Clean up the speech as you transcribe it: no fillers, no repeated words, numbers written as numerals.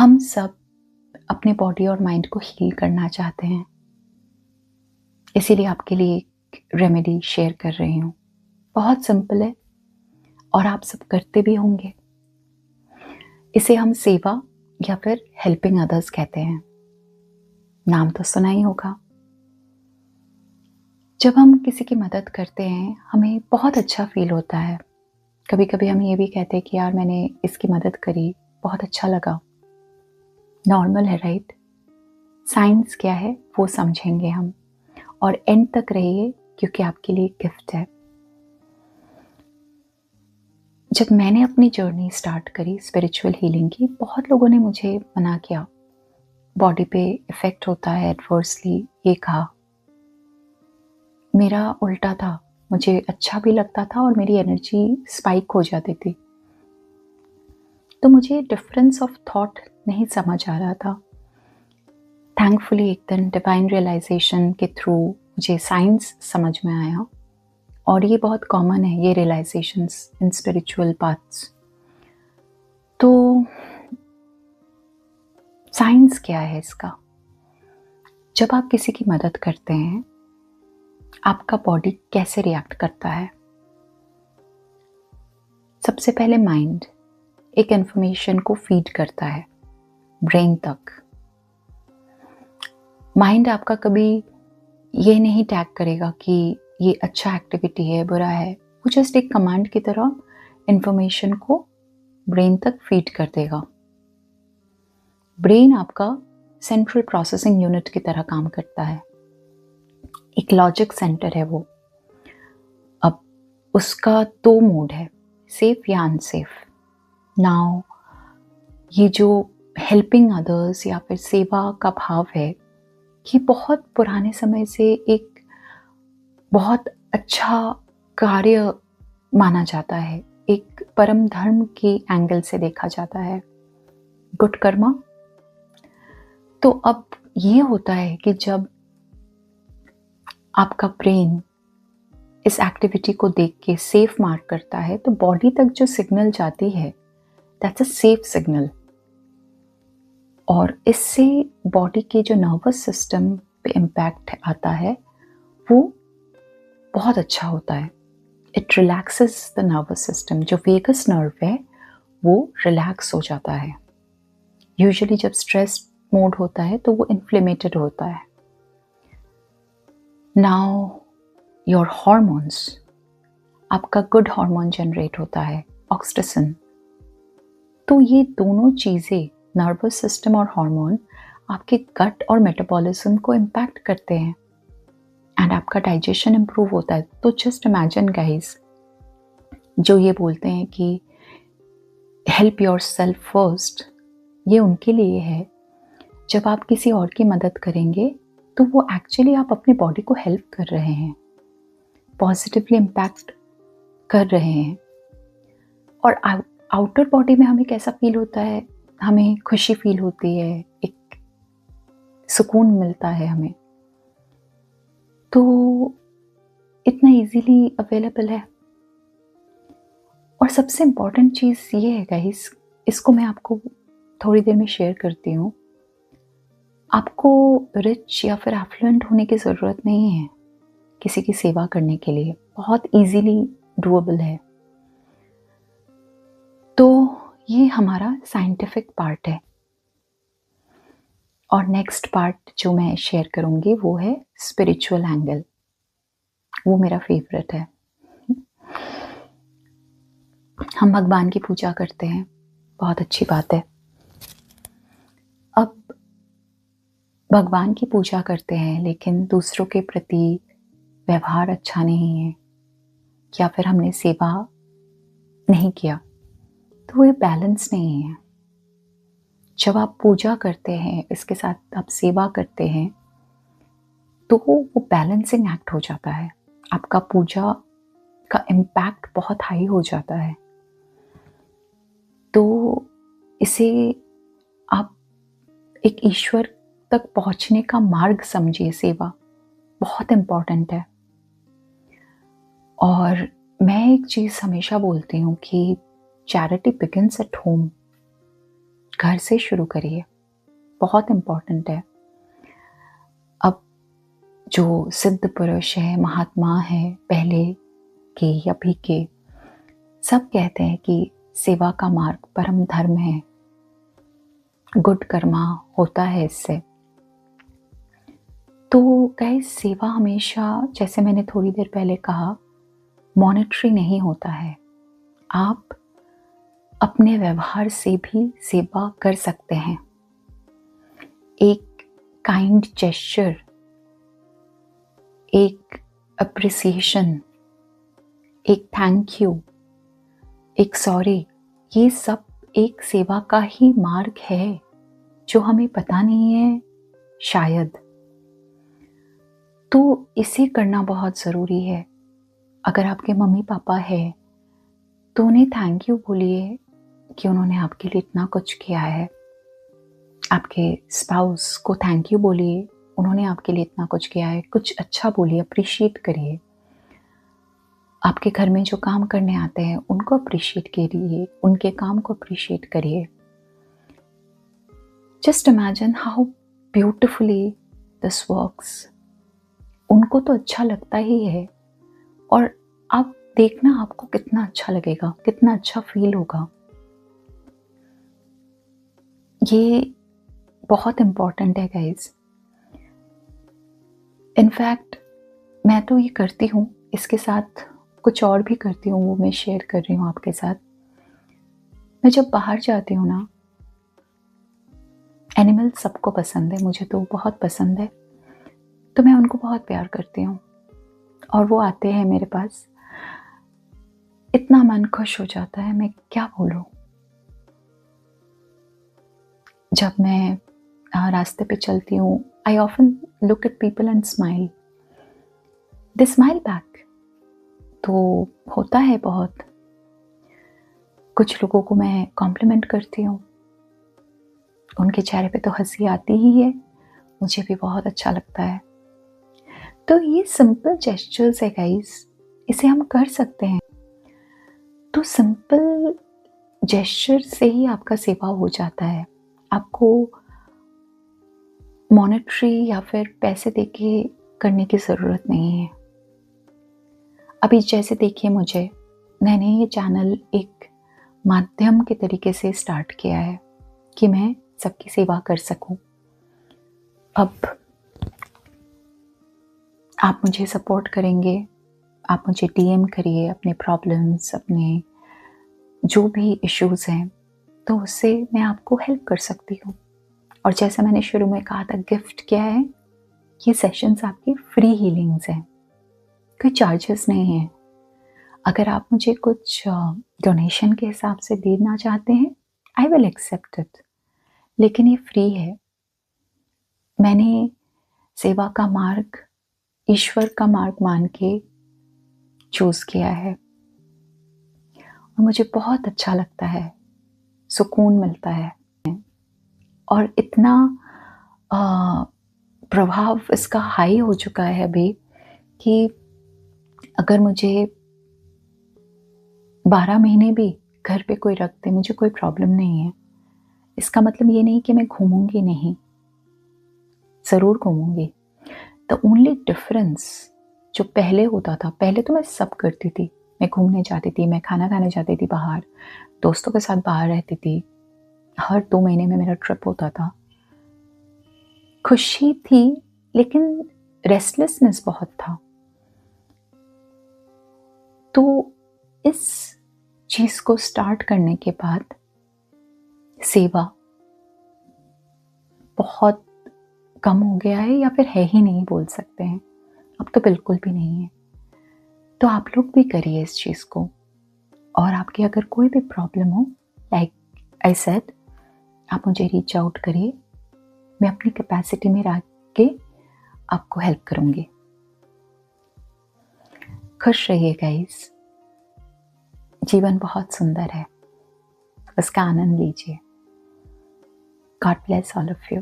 हम सब अपने बॉडी और माइंड को हील करना चाहते हैं, इसीलिए आपके लिए एक रेमेडी शेयर कर रही हूँ। बहुत सिंपल है और आप सब करते भी होंगे। इसे हम सेवा या फिर हेल्पिंग अदर्स कहते हैं। नाम तो सुना ही होगा। जब हम किसी की मदद करते हैं, हमें बहुत अच्छा फ़ील होता है। कभी-कभी हम ये भी कहते हैं कि यार मैंने इसकी मदद करी, बहुत अच्छा लगा। नॉर्मल है, राइट? साइंस क्या है वो समझेंगे हम और एंड तक रहिए क्योंकि आपके लिए गिफ्ट है। जब मैंने अपनी जर्नी स्टार्ट करी स्पिरिचुअल हीलिंग की, बहुत लोगों ने मुझे मना किया, बॉडी पे इफ़ेक्ट होता है एडवर्सली, ये कहा। मेरा उल्टा था, मुझे अच्छा भी लगता था और मेरी एनर्जी स्पाइक हो जाती थी। तो मुझे डिफरेंस ऑफ थॉट नहीं समझ आ रहा था। थैंकफुली एक दिन डिवाइन रियलाइजेशन के थ्रू मुझे साइंस समझ में आया और ये बहुत कॉमन है, ये रियलाइजेशंस इन स्पिरिचुअल पाथ्स। तो साइंस क्या है इसका? जब आप किसी की मदद करते हैं, आपका बॉडी कैसे रिएक्ट करता है? सबसे पहले माइंड एक इंफॉर्मेशन को फीड करता है ब्रेन तक। माइंड आपका कभी ये नहीं टैग करेगा कि ये अच्छा एक्टिविटी है, बुरा है। वो जस्ट एक कमांड की तरह इंफॉर्मेशन को ब्रेन तक फीड कर देगा। ब्रेन आपका सेंट्रल प्रोसेसिंग यूनिट की तरह काम करता है, एक लॉजिक सेंटर है वो। अब उसका दो मोड है, सेफ या अनसेफ। नाउ ये जो हेल्पिंग अदर्स या फिर सेवा का भाव है, ये बहुत पुराने समय से एक बहुत अच्छा कार्य माना जाता है, एक परम धर्म के एंगल से देखा जाता है, गुड कर्मा। तो अब ये होता है कि जब आपका ब्रेन इस एक्टिविटी को देख के सेफ मार्क करता है, तो बॉडी तक जो सिग्नल जाती है, दैट्स अ सेफ सिग्नल। और इससे बॉडी के जो नर्वस सिस्टम पे इम्पैक्ट आता है, वो बहुत अच्छा होता है। It relaxes the nervous system. जो वेगस नर्व है वो रिलैक्स हो जाता है। यूजुअली जब स्ट्रेस मोड होता है तो वो इन्फ्लेमेटेड होता है। नाउ योर हॉर्मोन्स, आपका गुड हार्मोन जनरेट होता है, ऑक्सीटोसिन। तो ये दोनों चीज़ें, नर्वस सिस्टम और हार्मोन, आपके गट और मेटाबॉलिज्म को इम्पैक्ट करते हैं एंड आपका डाइजेशन इम्प्रूव होता है। तो जस्ट इमेजिन गाइस, जो ये बोलते हैं कि हेल्प योर सेल्फ फर्स्ट, ये उनके लिए है। जब आप किसी और की मदद करेंगे तो वो एक्चुअली आप अपने बॉडी को हेल्प कर रहे हैं, पॉजिटिवली इम्पैक्ट कर रहे हैं। और आउटर बॉडी में हमें कैसा फील होता है? हमें खुशी फील होती है, एक सुकून मिलता है हमें। तो इतना इजीली अवेलेबल है। और सबसे इम्पॉर्टेंट चीज़ ये है गाइस, इसको मैं आपको थोड़ी देर में शेयर करती हूँ। आपको रिच या फिर एफ्लुएंट होने की ज़रूरत नहीं है किसी की सेवा करने के लिए, बहुत इजीली डूएबल है। तो ये हमारा साइंटिफिक पार्ट है। और नेक्स्ट पार्ट जो मैं शेयर करूँगी वो है स्पिरिचुअल एंगल। वो मेरा फेवरेट है। हम भगवान की पूजा करते हैं, बहुत अच्छी बात है। अब भगवान की पूजा करते हैं लेकिन दूसरों के प्रति व्यवहार अच्छा नहीं है या फिर हमने सेवा नहीं किया, तो वो बैलेंस नहीं है। जब आप पूजा करते हैं, इसके साथ आप सेवा करते हैं, तो वो बैलेंसिंग एक्ट हो जाता है। आपका पूजा का इम्पैक्ट बहुत हाई हो जाता है। तो इसे आप एक ईश्वर तक पहुंचने का मार्ग समझिए। सेवा बहुत इम्पॉर्टेंट है। और मैं एक चीज़ हमेशा बोलती हूँ कि चैरिटी बिगिंस एट होम। घर से शुरू करिए, बहुत इम्पॉर्टेंट है। अब जो सिद्ध पुरुष है, महात्मा है, पहले के या अभी के, सब कहते हैं कि सेवा का मार्ग परम धर्म है, गुड कर्मा होता है इससे। तो गाइस, सेवा हमेशा, जैसे मैंने थोड़ी देर पहले कहा, मॉनेटरी नहीं होता है। आप अपने व्यवहार से भी सेवा कर सकते हैं। एक काइंड जेस्चर, एक अप्रिसिएशन, एक थैंक यू, एक सॉरी, ये सब एक सेवा का ही मार्ग है जो हमें पता नहीं है शायद। तो इसे करना बहुत ज़रूरी है। अगर आपके मम्मी पापा है तो उन्हें थैंक यू बोलिए कि उन्होंने आपके लिए इतना कुछ किया है। आपके स्पाउस को थैंक यू बोलिए, उन्होंने आपके लिए इतना कुछ किया है। कुछ अच्छा बोलिए, अप्रिशिएट करिए। आपके घर में जो काम करने आते हैं उनको अप्रिशिएट करिए, उनके काम को अप्रिशिएट करिए। Just imagine how beautifully this works. उनको तो अच्छा लगता ही है, और आप देखना आपको कितना अच्छा लगेगा, कितना अच्छा फील होगा। ये बहुत इम्पॉर्टेंट है गाइज। इनफैक्ट मैं तो ये करती हूँ, इसके साथ कुछ और भी करती हूँ, वो मैं शेयर कर रही हूँ आपके साथ। मैं जब बाहर जाती हूँ ना, एनिमल सबको पसंद है, मुझे तो बहुत पसंद है, तो मैं उनको बहुत प्यार करती हूँ और वो आते हैं मेरे पास, इतना मन खुश हो जाता है, मैं क्या बोलूँ। जब मैं रास्ते पे चलती हूँ, I often look at people and smile, they smile back. तो होता है बहुत। कुछ लोगों को मैं कॉम्प्लीमेंट करती हूँ, उनके चेहरे पे तो हंसी आती ही है, मुझे भी बहुत अच्छा लगता है। तो ये सिंपल जेस्चर्स है गाइस, इसे हम कर सकते हैं। तो सिंपल जेस्चर से ही आपका सेवा हो जाता है। आपको मॉनेटरी या फिर पैसे देके करने की ज़रूरत नहीं है। अभी जैसे देखिए, मैंने ये चैनल एक माध्यम के तरीके से स्टार्ट किया है कि मैं सबकी सेवा कर सकूं। अब आप मुझे सपोर्ट करेंगे, आप मुझे डीएम करिए अपने प्रॉब्लम्स, अपने जो भी इश्यूज़ हैं, तो उससे मैं आपको हेल्प कर सकती हूँ। और जैसे मैंने शुरू में कहा था, गिफ्ट क्या है, ये सेशंस आपकी फ्री हीलिंग्स हैं, कोई चार्जेस नहीं है। अगर आप मुझे कुछ डोनेशन के हिसाब से देना चाहते हैं, आई विल एक्सेप्ट इट, लेकिन ये फ्री है। मैंने सेवा का मार्ग ईश्वर का मार्ग मान के चूज़ किया है और मुझे बहुत अच्छा लगता है, सुकून मिलता है। और इतना प्रभाव इसका हाई हो चुका है अभी कि अगर मुझे 12 महीने भी घर पे कोई रख दे, मुझे कोई प्रॉब्लम नहीं है। इसका मतलब ये नहीं कि मैं घूमूंगी नहीं, ज़रूर घूमूंगी। द ओनली डिफरेंस जो पहले होता था, पहले तो मैं सब करती थी, मैं घूमने जाती थी, मैं खाना खाने जाती थी बाहर, दोस्तों के साथ बाहर रहती थी, हर 2 महीने में मेरा ट्रिप होता था। खुशी थी, लेकिन रेस्टलेसनेस बहुत था। तो इस चीज़ को स्टार्ट करने के बाद सेवा बहुत कम हो गया है, या फिर है ही नहीं बोल सकते हैं, अब तो बिल्कुल भी नहीं है। तो आप लोग भी करिए इस चीज़ को। और आपकी अगर कोई भी प्रॉब्लम हो, लाइक आई सेड, आप मुझे रीच आउट करिए, मैं अपनी कैपेसिटी में रह के आपको हेल्प करूँगी। खुश रहिए गाइस, जीवन बहुत सुंदर है, उसका आनंद लीजिए। God bless all of you.